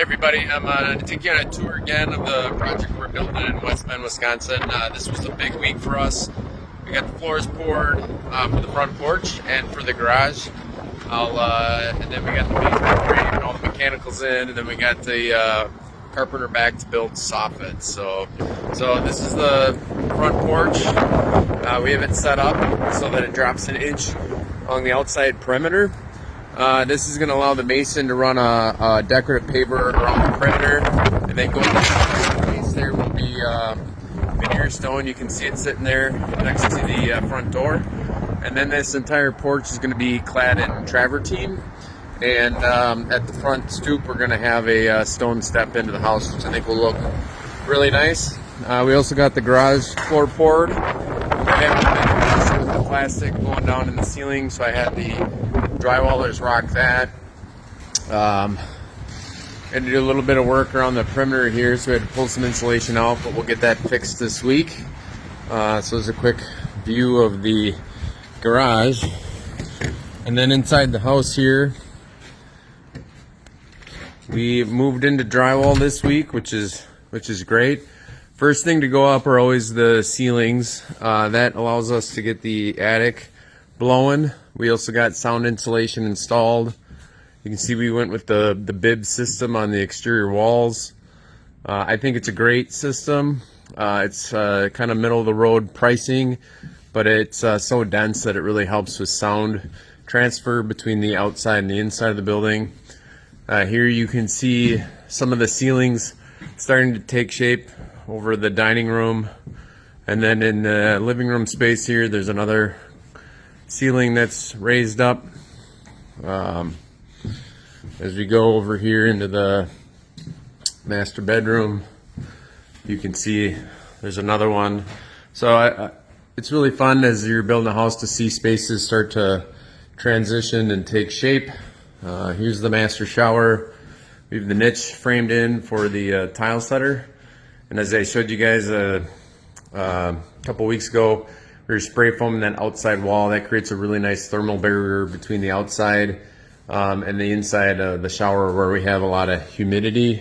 Everybody, I'm taking you on a tour again of the project we're building in West Bend, Wisconsin. This was a big week for us. We got the floors poured for the front porch and for the garage. And then we got the basement frame and all the mechanicals in, and then we got the carpenter back to build soffits. So this is the front porch. We have it set up so that it drops an inch along the outside perimeter. This is going to allow the mason to run a decorative paver around the perimeter, and then going to the base there will be veneer stone. You can see it sitting there next to the front door, and then this entire porch is going to be clad in travertine. And at the front stoop, we're going to have a stone step into the house, which I think will look really nice. We also got the garage floor poured. I have the plastic going down in the ceiling, so I had the drywallers rock that. And do a little bit of work around the perimeter here, so we had to pull some insulation out, but we'll get that fixed this week. So there's a quick view of the garage. And then inside the house here, we moved into drywall this week, which is great. First thing to go up are always the ceilings. That allows us to get the attic blowing. We also got sound insulation installed. You can see we went with the bib system on the exterior walls. I think it's a great system. It's kind of middle of the road pricing, but it's so dense that it really helps with sound transfer between the outside and the inside of the building. Here you can see some of the ceilings starting to take shape over the dining room. And then in the living room space here, there's another ceiling that's raised up. As we go over here into the master bedroom, you can see there's another one. So it's really fun as you're building a house to see spaces start to transition and take shape. Here's the master shower. We have the niche framed in for the tile setter. And as I showed you guys a couple weeks ago, we were spray foaming that outside wall. That creates a really nice thermal barrier between the outside and the inside of the shower, where we have a lot of humidity.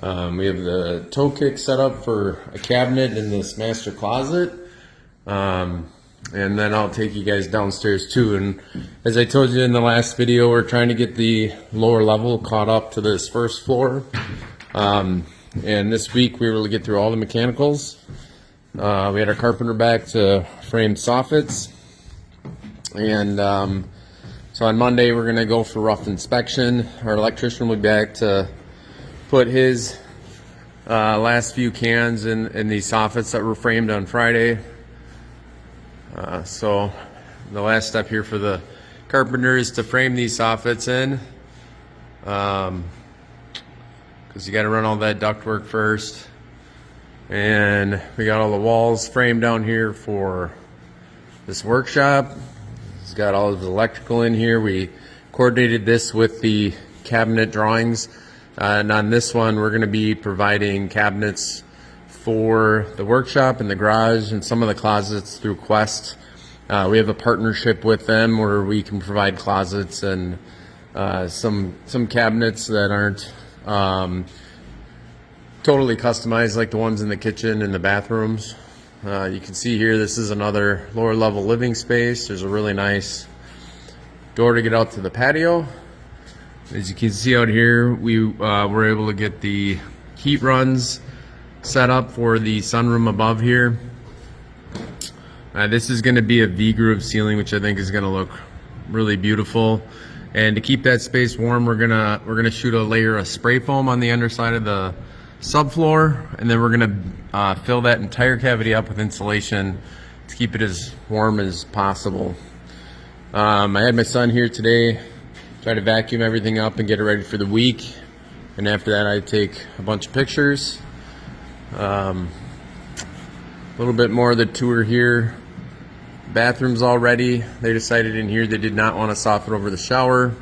We have the toe kick set up for a cabinet in this master closet. And then I'll take you guys downstairs too. And as I told you in the last video, we're trying to get the lower level caught up to this first floor. And this week we were able to get through all the mechanicals. We had our carpenter back to frame soffits. And so on Monday we're going to go for rough inspection. Our electrician will be back to put his last few cans in these soffits that were framed on Friday. So the last step here for the carpenter is to frame these soffits in, because you got to run all that ductwork first. And we got all the walls framed down here for this workshop. It's got all of the electrical in here. We coordinated this with the cabinet drawings, and on this one we're going to be providing cabinets for the workshop and the garage and some of the closets through Quest. We have a partnership with them where we can provide closets and some cabinets that aren't totally customized like the ones in the kitchen and the bathrooms. You can see here, this is another lower level living space. There's a really nice door to get out to the patio. As you can see out here, we were able to get the heat runs set up for the sunroom above here. This is going to be a V-groove ceiling, which I think is going to look really beautiful. And to keep that space warm, we're gonna shoot a layer of spray foam on the underside of the subfloor, and then we're gonna fill that entire cavity up with insulation to keep it as warm as possible. I had my son here today, try to vacuum everything up and get it ready for the week. And after that, I take a bunch of pictures. A little bit more of the tour here. Bathroom's all ready. They decided in here they did not want to soften over the shower.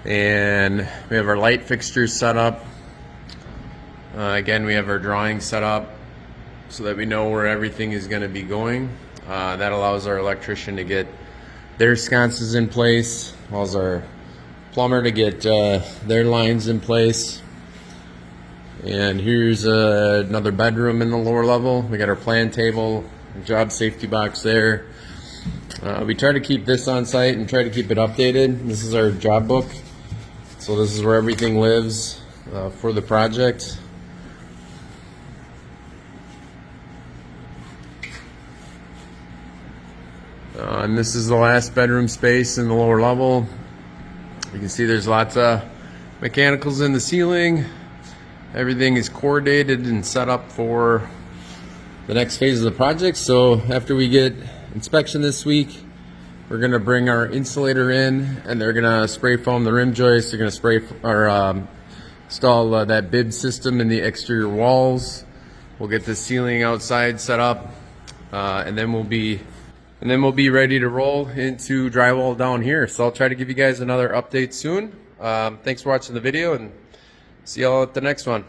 And we have our light fixtures set up. Again, we have our drawings set up so that we know where everything is going to be going. That allows our electrician to get their sconces in place, allows our plumber to get their lines in place. And here's another bedroom in the lower level. We got our plan table, job safety box there. We try to keep this on site and try to keep it updated. This is our job book. So this is where everything lives for the project. And this is the last bedroom space in the lower level. You can see there's lots of mechanicals in the ceiling. Everything is coordinated and set up for the next phase of the project. So after we get inspection this week, we're gonna bring our insulator in, and they're gonna spray foam the rim joists. They're gonna spray or install that bib system in the exterior walls. We'll get the ceiling outside set up, and then we'll be ready to roll into drywall down here. So I'll try to give you guys another update soon. Thanks for watching the video, and see y'all at the next one.